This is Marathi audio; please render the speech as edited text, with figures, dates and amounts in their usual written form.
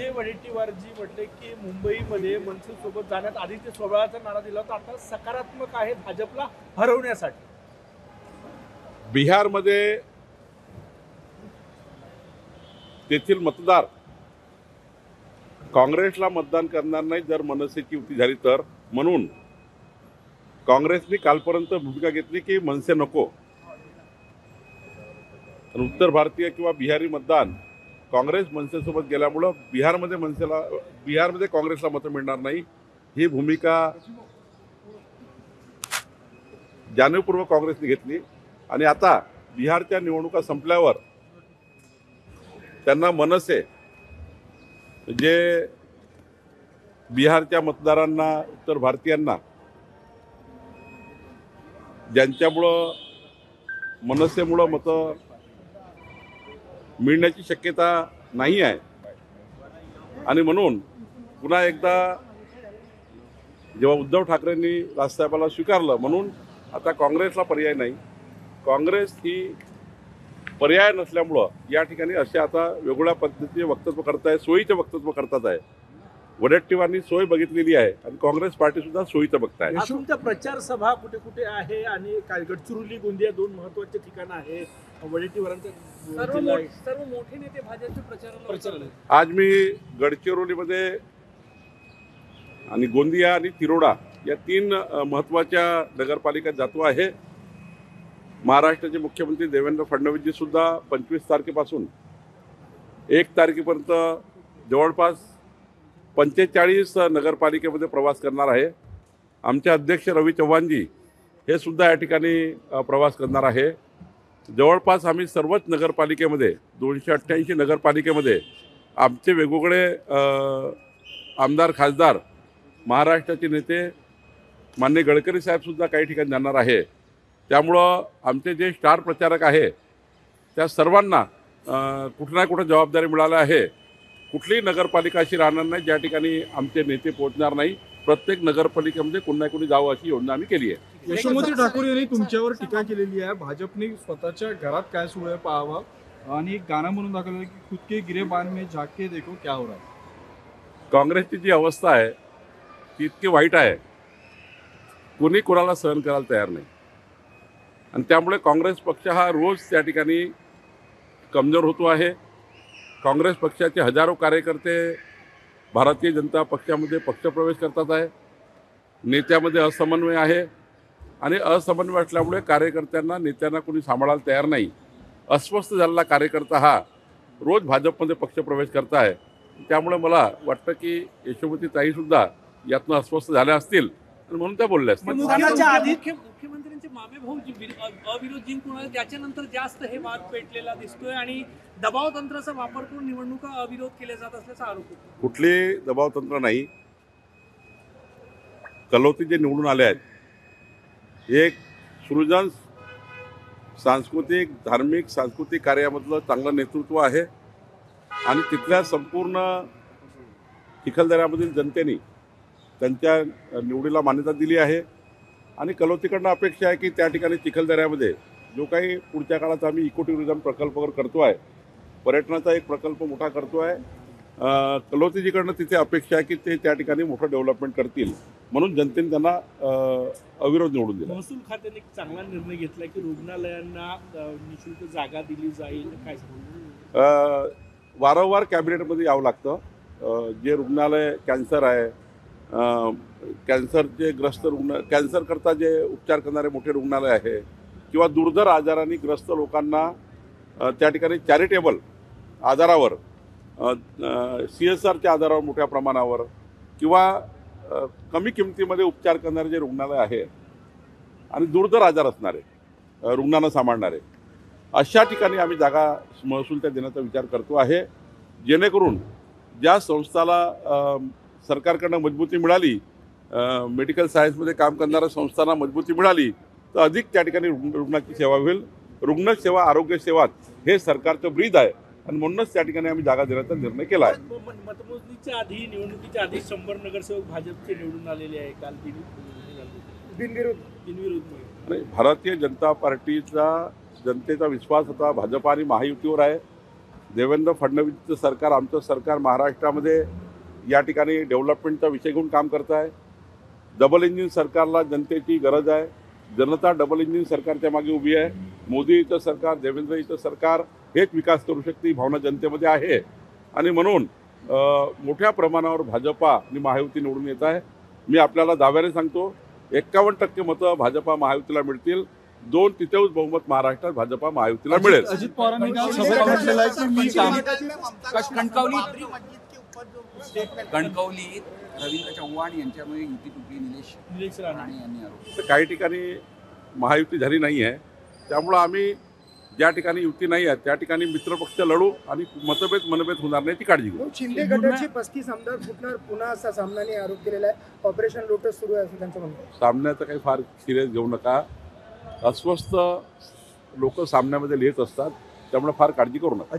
विजय वडेट्टीवारजी म्हटले की मुंबईमध्ये मनसेसोबत जाण्यात आधी ते स्वबळाचा नारा दिला होता, आता सकारात्मक आहे भाजपला हरवण्यासाठी. बिहारमध्ये तेथील मतदार काँग्रेसला मतदान करणार नाही जर मनसेची युती झाली तर, म्हणून काँग्रेसने कालपर्यंत भूमिका घेतली की मनसे नको. उत्तर भारतीय किंवा बिहारी मतदान काँग्रेस मनसेसोबत गेल्यामुळं बिहारमध्ये काँग्रेसला मतं मिळणार नाही, ही भूमिका जाणीवपूर्वक काँग्रेसने घेतली. आणि आता बिहारच्या निवडणुका संपल्यावर त्यांना मनसे जे बिहारच्या मतदारांना, उत्तर भारतीयांना ज्यांच्यामुळं मनसेमुळं मतं मिळण्याची शक्यता नाही आहे, आणि म्हणून पुन्हा एकदा जेव्हा उद्धव ठाकरेंनी राजसाहेबाला स्वीकारलं, म्हणून आता काँग्रेसला पर्याय नाही. काँग्रेस ही पर्याय नसल्यामुळं या ठिकाणी असे आता वेगवेगळ्या पद्धतीचे वक्तव्य करताय, सोयीचे वक्तव्य करतात आहे. वडेट्टीवारांनी सोय बघितलेली आहे आणि काँग्रेस पार्टी सुद्धा सोयीचं बघताय. तुमच्या प्रचार सभा कुठे कुठे आहे आणि काय गडचिरोली गोंदिया दोन महत्वाचे ठिकाणं आहे. वडेट्टीवारांच्या सर्व मोठे नेते भाजपचे प्रचाराला. आज मी गडचिरोलीमध्ये आणि गोंदिया आणि तिरोडा या 3 महत्त्वाच्या नगरपालिका जातो आहे. महाराष्ट्राचे मुख्यमंत्री देवेंद्र फडणवीसजी सुद्धा 25 तारखेपासून 1 तारखेपर्यंत जवळपास 45 नगरपालिकेमध्ये प्रवास करणार आहे. आमचे अध्यक्ष रवी चव्हाणजी हे सुद्धा या ठिकाणी प्रवास करणार आहे. जवळपास आम्ही सर्वच नगरपालिकेमध्ये 288 नगरपालिकेमध्ये आमचे वेगवेगळे आमदार खासदार, महाराष्ट्राचे नेते माननीय गडकरी साहेबसुद्धा काही ठिकाणी जाणार आहे. त्यामुळं आमचे जे स्टार प्रचारक आहे त्या सर्वांना कुठं ना कुठं जबाबदारी मिळाली आहे. कुठलीही नगरपालिका अशी राहणार नाही ज्या ठिकाणी आमचे नेते पोहोचणार नाही. प्रत्येक नगरपालिकेमध्ये कोणी ना कोणी जावं अशी योजना आम्ही केली आहे. यशोमती ठाकूर यांनी तुमच्यावर टीका केलेली आहे. भाजपने स्वतःच्या घरात काय सुरू आहे पाहावं आणि एक गाणं म्हणून दाखवलं की खुद के गिरेबान में झाके देखो क्या हो रहा है. काँग्रेसची जी अवस्था आहे ती इतकी वाईट आहे, कोणी कोणाला सहन करायला तयार नाही. आणि त्यामुळे काँग्रेस पक्ष हा रोज त्या ठिकाणी कमजोर होतो आहे. काँग्रेस पक्षाचे हजारो कार्यकर्ते भारतीय जनता पक्षामध्ये पक्षप्रवेश करतात आहे. नेत्यामध्ये असमन्वय आहे आणि असमन्वय असल्यामुळे कार्यकर्त्यांना, नेत्यांना कोणी सांभाळायला तयार नाही. अस्वस्थ झालेला कार्यकर्ता हा रोज भाजपमध्ये पक्षप्रवेश करत आहे. त्यामुळे मला वाटतं की यशोमती ताईसुद्धा यातनं अस्वस्थ झाल्या असतील आणि म्हणून त्या बोलल्या असतील. मुख्यमंत्र्यांचे मामे भाऊ अविरोध जिंकून आले त्याच्यानंतर जास्त हे वाद पेटलेला दिसतोय आणि दबाव तंत्राचा वापर करून निवडणुका अविरोध केल्या जात असल्याचा आरोप होतो. कुठले दबाव तंत्र नाही. कलोती जे निवडून आले आहेत, एक सृजन सांस्कृतिक, धार्मिक, सांस्कृतिक कार्यामधलं चांगलं नेतृत्व आहे आणि तिथल्या संपूर्ण चिखलदऱ्यामधील जनतेने त्यांच्या निवडीला मान्यता दिली आहे. आणि कलोतीकडनं अपेक्षा आहे की त्या ठिकाणी चिखलदऱ्यामध्ये जो काही पुढच्या काळात आम्ही इको टुरिझम प्रकल्प वगैरे करतो आहे, पर्यटनाचा एक प्रकल्प मोठा करतो आहे, कलोतीजीकडनं तिथे अपेक्षा आहे की ते त्या ठिकाणी मोठं डेव्हलपमेंट करतील, म्हणून जनतेने त्यांना अविरोध निवडून दिला. महसूल खात्याने एक चांगला निर्णय घेतला की रुग्णालयांना निःशुल्क जागा दिली जाईल. काय सांगू? वारंवार कॅबिनेटमध्ये यावं लागतं. जे रुग्णालय कॅन्सर आहे, कॅन्सरचे ग्रस्त कॅन्सर करता जे उपचार करणारे मोठे रुग्णालय आहे किंवा दुर्धर आजारांनी ग्रस्त लोकांना त्या ठिकाणी चॅरिटेबल आधारावर, CSRच्या आधारावर मोठ्या प्रमाणावर किंवा कमी किमतीमध्ये उपचार करणारे जे रुग्णालय आहे आणि दुर्धर आजार असणारे रुग्णांना सांभाळणारे, अशा ठिकाणी आम्ही जागा महसूलच्या देण्याचा विचार करतो आहे. जेणेकरून ज्या संस्थाला सरकारकडनं मजबूती मिळाली, मेडिकल सायन्समध्ये काम करणाऱ्या संस्थांना मजबूती मिळाली तर अधिक त्या ठिकाणी रुग्णाची सेवा होईल. रुग्णसेवा, आरोग्यसेवा हे सरकारचं ब्रीद आहे आणि म्हणूनच त्या ठिकाणी आम्ही जागा देण्याचा निर्णय केला आहे. मतमोजणीच्या आधी, निवडणुकीच्या आधी 100 नगरसेवक भाजपचे निवडून आलेले आहे. काल बिनविरोध. भारतीय जनता पार्टीचा जनतेचा विश्वास होता भाजप आणि महायुतीवर आहे. देवेंद्र फडणवीसचं सरकार, आमचं सरकार महाराष्ट्रामध्ये या ठिकाणी डेव्हलपमेंटचा विषय घेऊन काम करत आहे. डबल इंजिन सरकारला जनतेची गरज आहे. जनता डबल इंजिन सरकारच्या मागे उभी आहे. मोदीचं सरकार, देवेंद्रचं सरकार हेच विकास करू शकते ही भावना जनतेमध्ये आहे. आणि म्हणून मोठ्या प्रमाणावर भाजपा आणि महायुती निवडून येत आहे. मी आपल्याला दाव्याने सांगतो 51% मतं भाजपा महायुतीला मिळतील. 2/3 बहुमत महाराष्ट्रात भाजपा महायुतीला मिळेल. अजित पवारांनी काल सभेत म्हटलेलं आहे की मी कणकवलीत रवींद्र चव्हाण यांच्यामुळे युती तुटली, निलेश राणे यांनी आरोप. तर काही ठिकाणी महायुती झाली नाही आहे. त्यामुळं आम्ही ज्या ठिकाणी युती नाही आहे त्या ठिकाणी मित्रपक्ष लढू आणि मनभेद होणार नाही ती काळजी घेऊ. शिंदे गटाचे 35 आमदार फुटणार पुन्हा असा सामनाने आरोप केलेला आहे. ऑपरेशन लोटस सुरू आहे असं त्यांचं म्हणणं आहे. सामन्याचं काही फार सिरियस घेऊ नका. अस्वस्थ लोक सामन्यामध्ये लिहित असतात, त्यामुळे फार काळजी करू नका.